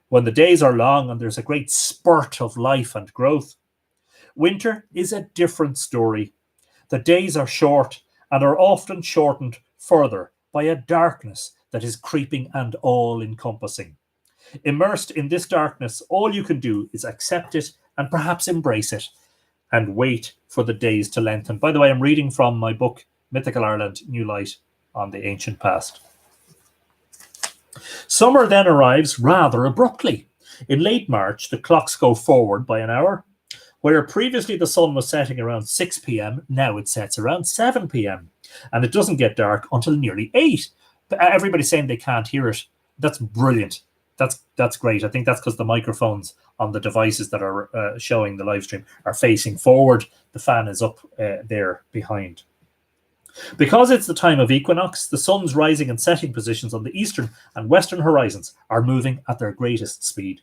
A: when the days are long and there's a great spurt of life and growth. Winter is a different story. The days are short and are often shortened further by a darkness that is creeping and all-encompassing. Immersed in this darkness, all you can do is accept it and perhaps embrace it and wait for the days to lengthen. By the way, I'm reading from my book, Mythical Ireland, New Light on the Ancient Past. Summer then arrives rather abruptly. In late March, the clocks go forward by an hour. Where previously the sun was setting around 6 p.m, now it sets around 7 p.m. And it doesn't get dark until nearly 8. Everybody's saying they can't hear it. That's brilliant. That's great. I think that's because the microphones on the devices that are showing the live stream are facing forward. The fan is up there behind. Because it's the time of equinox, the sun's rising and setting positions on the eastern and western horizons are moving at their greatest speed.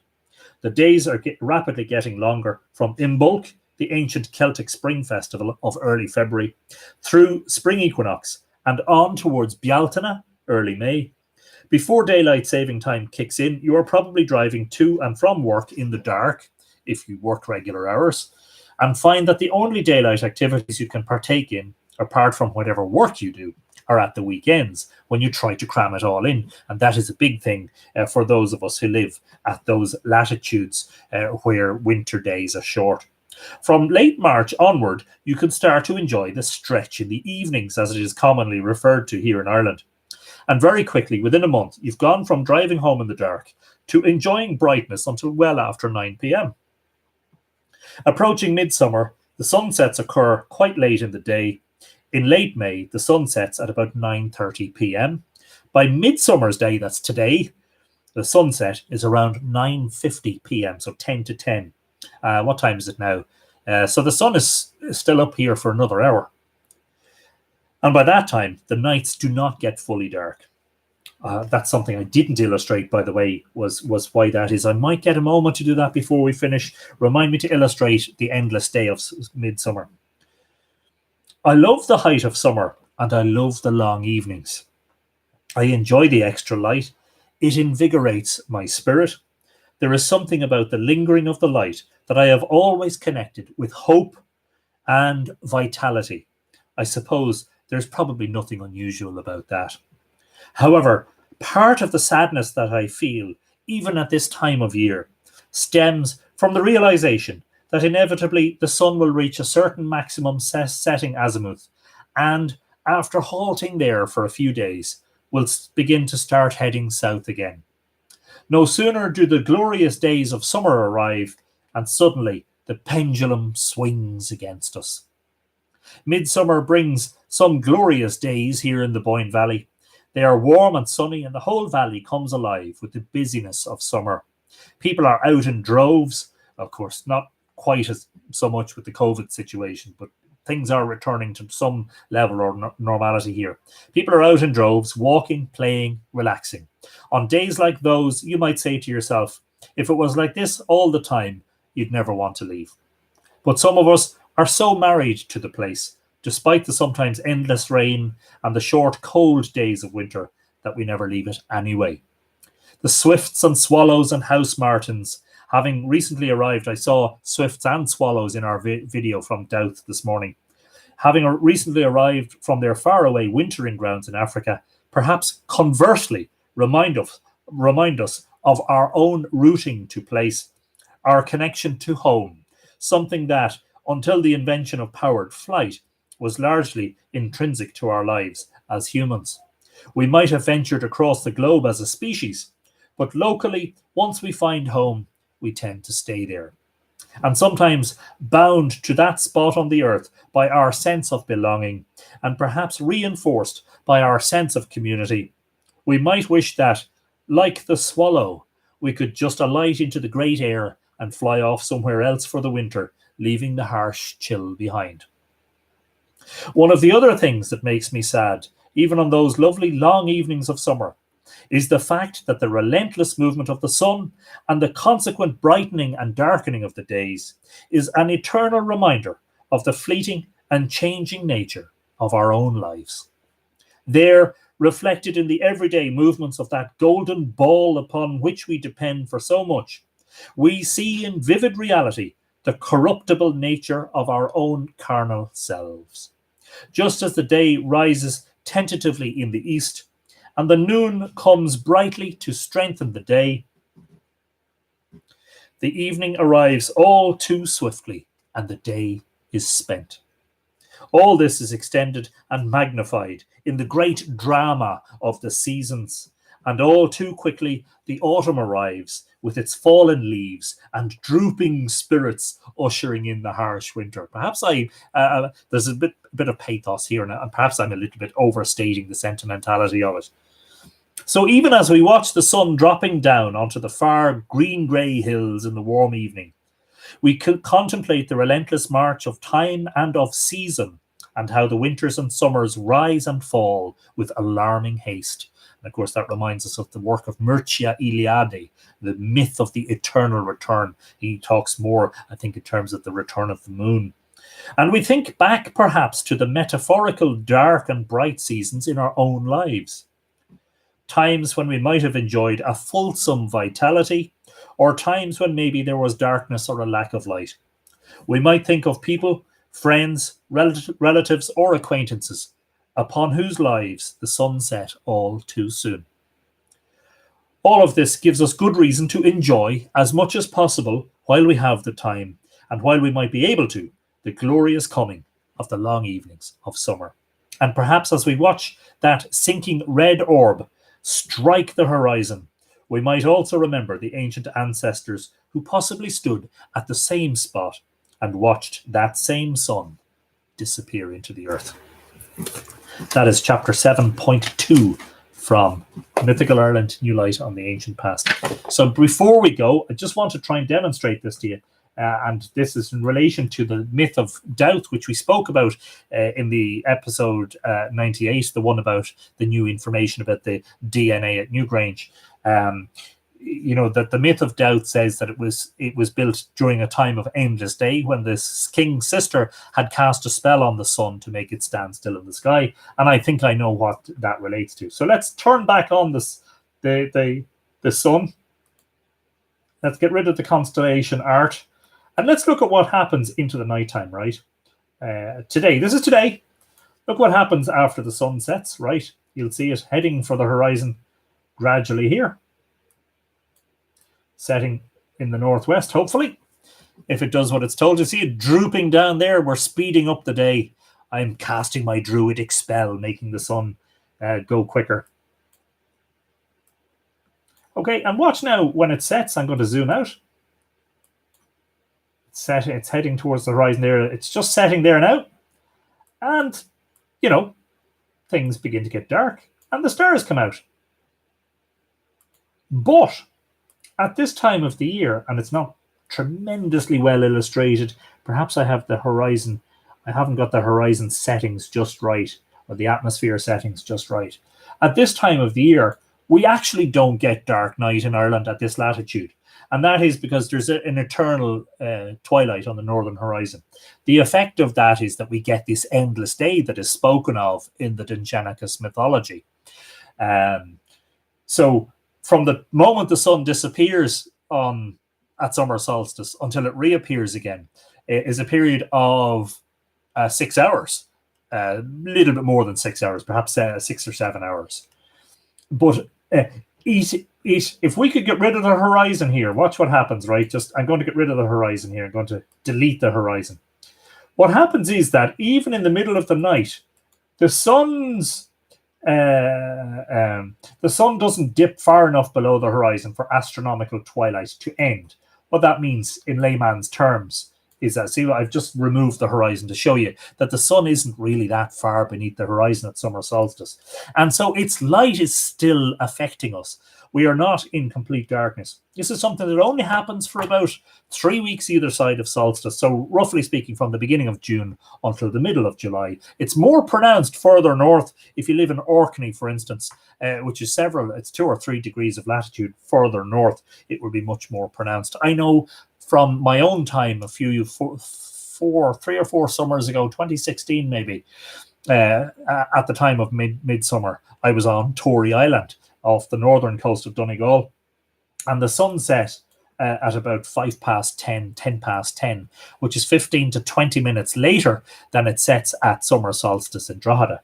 A: The days are rapidly getting longer, from Imbolc, the ancient Celtic spring festival of early February, through spring equinox and on towards Bealtaine, early May. Before daylight saving time kicks in, you are probably driving to and from work in the dark, if you work regular hours, and find that the only daylight activities you can partake in, apart from whatever work you do, are at the weekends when you try to cram it all in. And that is a big thing for those of us who live at those latitudes where winter days are short. From late March onward, you can start to enjoy the stretch in the evenings, as it is commonly referred to here in Ireland. And very quickly, within a month, you've gone from driving home in the dark to enjoying brightness until well after 9 p.m. Approaching midsummer, the sunsets occur quite late in the day. In late May, the sun sets at about 9:30 p.m. By Midsummer's Day, that's today, the sunset is around 9:50 p.m., so 10 to 10. What time is it now? So the sun is still up here for another hour. And by that time, the nights do not get fully dark. That's something I didn't illustrate, by the way, was why that is. I might get a moment to do that before we finish. Remind me to illustrate the endless day of midsummer. I love the height of summer, and I love the long evenings. I enjoy the extra light. It invigorates my spirit. There is something about the lingering of the light that I have always connected with hope and vitality. I suppose there's probably nothing unusual about that. However, part of the sadness that I feel, even at this time of year, stems from the realization that inevitably the sun will reach a certain maximum setting azimuth, and after halting there for a few days, will begin to start heading south again. No sooner do the glorious days of summer arrive, and suddenly the pendulum swings against us. Midsummer brings some glorious days here in the Boyne Valley. They are warm and sunny, and the whole valley comes alive with the busyness of summer. People are out in droves, of course, not quite as so much with the COVID situation, but things are returning to some level of normality here. People are out in droves, walking, playing, relaxing. On days like those, you might say to yourself, if it was like this all the time, you'd never want to leave. But some of us are so married to the place, despite the sometimes endless rain and the short, cold days of winter, that we never leave it anyway. The swifts and swallows and house martins, having recently arrived, I saw swifts and swallows in our video from Douth this morning. Having recently arrived from their faraway wintering grounds in Africa, perhaps conversely remind us of our own rooting to place, our connection to home, something that, until the invention of powered flight, was largely intrinsic to our lives as humans. We might have ventured across the globe as a species, but locally, once we find home, we tend to stay there. And sometimes bound to that spot on the earth by our sense of belonging, and perhaps reinforced by our sense of community, we might wish that, like the swallow, we could just alight into the great air and fly off somewhere else for the winter, leaving the harsh chill behind. One of the other things that makes me sad, even on those lovely long evenings of summer, is the fact that the relentless movement of the sun and the consequent brightening and darkening of the days is an eternal reminder of the fleeting and changing nature of our own lives. There, reflected in the everyday movements of that golden ball upon which we depend for so much, we see in vivid reality the corruptible nature of our own carnal selves. Just as the day rises tentatively in the east, and the noon comes brightly to strengthen the day, the evening arrives all too swiftly, and the day is spent. All this is extended and magnified in the great drama of the seasons, and all too quickly the autumn arrives with its fallen leaves and drooping spirits ushering in the harsh winter. Perhaps there's a bit of pathos here, and perhaps I'm a little bit overstating the sentimentality of it. So even as we watch the sun dropping down onto the far green-grey hills in the warm evening, we could contemplate the relentless march of time and of season and how the winters and summers rise and fall with alarming haste. And of course, that reminds us of the work of Mircea Eliade, the myth of the eternal return. He talks more, I think, in terms of the return of the moon. And we think back perhaps to the metaphorical dark and bright seasons in our own lives. Times when we might have enjoyed a fulsome vitality, or times when maybe there was darkness or a lack of light. We might think of people, friends, relatives, or acquaintances upon whose lives the sun set all too soon. All of this gives us good reason to enjoy as much as possible while we have the time, and while we might be able to, the glorious coming of the long evenings of summer. And perhaps as we watch that sinking red orb strike the horizon, we might also remember the ancient ancestors who possibly stood at the same spot and watched that same sun disappear into the earth. That is chapter 7.2 from Mythical Ireland, New Light on the Ancient Past. So before we go, I just want to try and demonstrate this to you. And this is in relation to the myth of doubt, which we spoke about in the episode 98, the one about the new information about the DNA at Newgrange. That the myth of doubt says that it was built during a time of endless day when this king's sister had cast a spell on the sun to make it stand still in the sky. And I think I know what that relates to. So let's turn back on the sun. Let's get rid of the constellation art. And let's look at what happens into the nighttime, right? Today. This is today. Look what happens after the sun sets, right? You'll see it heading for the horizon gradually here. Setting in the northwest, hopefully. If it does what it's told to, see it drooping down there. We're speeding up the day. I'm casting my druidic spell, making the sun go quicker. Okay, and watch now when it sets. I'm going to zoom out. It's heading towards the horizon there. It's just setting there now. And, things begin to get dark. And the stars come out. But at this time of the year, and it's not tremendously well illustrated, perhaps I have the horizon. I haven't got the horizon settings just right, or the atmosphere settings just right. At this time of the year, we actually don't get dark night in Ireland at this latitude. And that is because there's an eternal twilight on the northern horizon. The effect of that is that we get this endless day that is spoken of in the Dingenicus mythology. So from the moment the sun disappears at summer solstice until it reappears again is a period of 6 hours, a little bit more than 6 hours, perhaps 6 or 7 hours. But if we could get rid of the horizon here, watch what happens, right? I'm going to get rid of the horizon here. I'm going to delete the horizon. What happens is that even in the middle of the night, the sun doesn't dip far enough below the horizon for astronomical twilight to end. What that means in layman's terms is that, see, I've just removed the horizon to show you that the sun isn't really that far beneath the horizon at summer solstice. And so its light is still affecting us. We are not in complete darkness. This is something that only happens for about 3 weeks either side of solstice. So roughly speaking, from the beginning of June until the middle of July. It's more pronounced further north. If you live in Orkney, for instance, which is it's 2 or 3 degrees of latitude further north, it will be much more pronounced. I know from my own time, 3 or 4 summers ago, 2016 maybe, at the time of midsummer, I was on Tory Island off the northern coast of Donegal, and the sun set at about 10 past 10, which is 15 to 20 minutes later than it sets at summer solstice in Drogheda.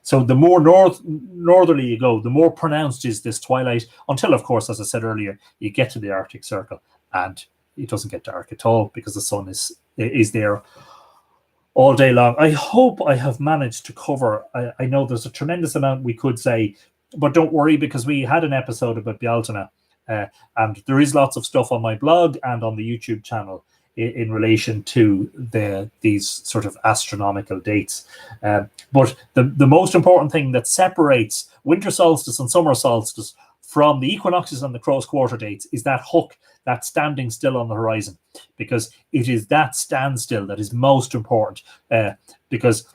A: So the more northerly you go, the more pronounced is this twilight, until, of course, as I said earlier, you get to the Arctic Circle and it doesn't get dark at all because the sun is there all day long. I hope I have managed to cover. I know there's a tremendous amount we could say, but don't worry, because we had an episode about Bealtaine, and there is lots of stuff on my blog and on the YouTube channel in relation to these sort of astronomical dates. But the most important thing that separates winter solstice and summer solstice from the equinoxes and the cross quarter dates is that hook, that standing still on the horizon, because it is that standstill that is most important, because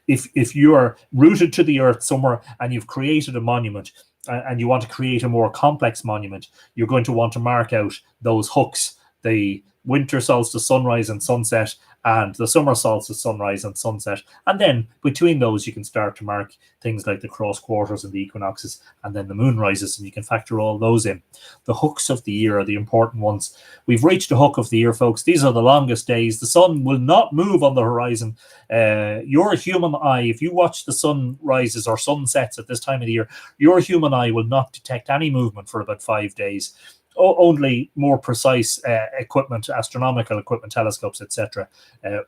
A: If you are rooted to the earth somewhere and you've created a monument and you want to create a more complex monument, you're going to want to mark out those hooks, the winter solstice sunrise and sunset, and the summer solstice sunrise and sunset. And then between those, you can start to mark things like the cross quarters and the equinoxes, and then the moon rises, and you can factor all those in. The hooks of the year are the important ones. We've reached the hook of the year, folks. These are the longest days. The sun will not move on the horizon. Your human eye, if you watch the sun rises or sunsets at this time of the year, your human eye will not detect any movement for about 5 days. Only more precise equipment, astronomical equipment, telescopes, etc.,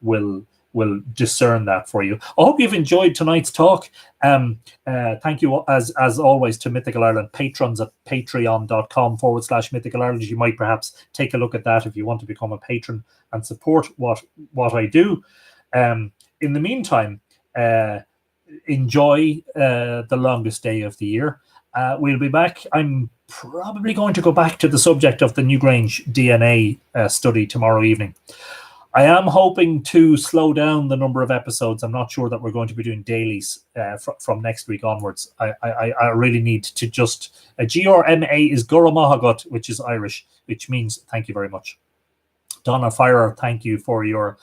A: will discern that for you. I hope you've enjoyed tonight's talk. Thank you, as always, to Mythical Ireland patrons at patreon.com/Mythical Ireland. You might perhaps take a look at that if you want to become a patron and support what I do. In the meantime, enjoy the longest day of the year. We'll be back. I'm probably going to go back to the subject of the Newgrange DNA study tomorrow evening. I am hoping to slow down the number of episodes. I'm not sure that we're going to be doing dailies from next week onwards. I really need to just... GRMA is Guramahagut, which is Irish, which means thank you very much. Donna Firer, thank you for your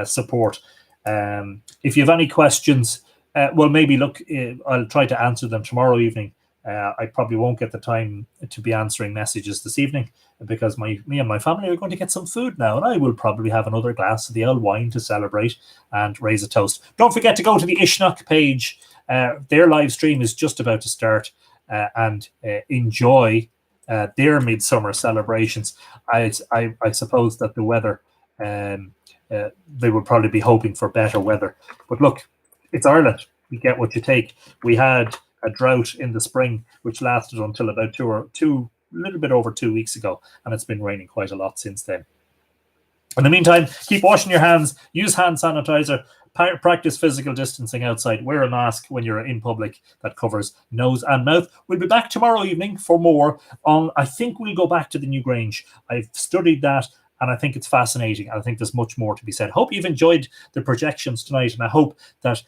A: support. If you have any questions, well, maybe look, I'll try to answer them tomorrow evening. I probably won't get the time to be answering messages this evening because me and my family are going to get some food now, and I will probably have another glass of the old wine to celebrate and raise a toast. Don't forget to go to the Ishnok page. Their live stream is just about to start, and enjoy their midsummer celebrations. I suppose that the weather, they would probably be hoping for better weather. But look, it's Ireland. You get what you take. We had a drought in the spring, which lasted until about a little bit over 2 weeks ago, and it's been raining quite a lot since then. In the meantime, keep washing your hands, use hand sanitizer, practice physical distancing outside, wear a mask when you're in public that covers nose and mouth. We'll be back tomorrow evening for more on, I think we'll go back to the Newgrange. I've studied that, and I think it's fascinating. I think there's much more to be said. Hope you've enjoyed the projections tonight, and I hope that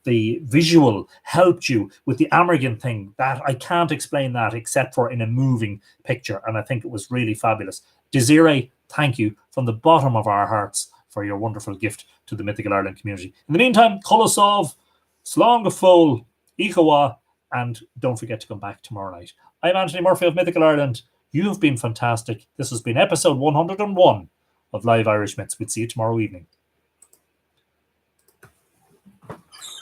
A: the visual helped you with the Amergin thing. That I can't explain that except for in a moving picture, and I think it was really fabulous. Desiree, thank you from the bottom of our hearts for your wonderful gift to the Mythical Ireland community. In the meantime, Kolosov, Slán go Fóil, Ichawa, and don't forget to come back tomorrow night. I'm Anthony Murphy of Mythical Ireland. You have been fantastic. This has been episode 101 of Live Irish Myths. We'll see you tomorrow evening.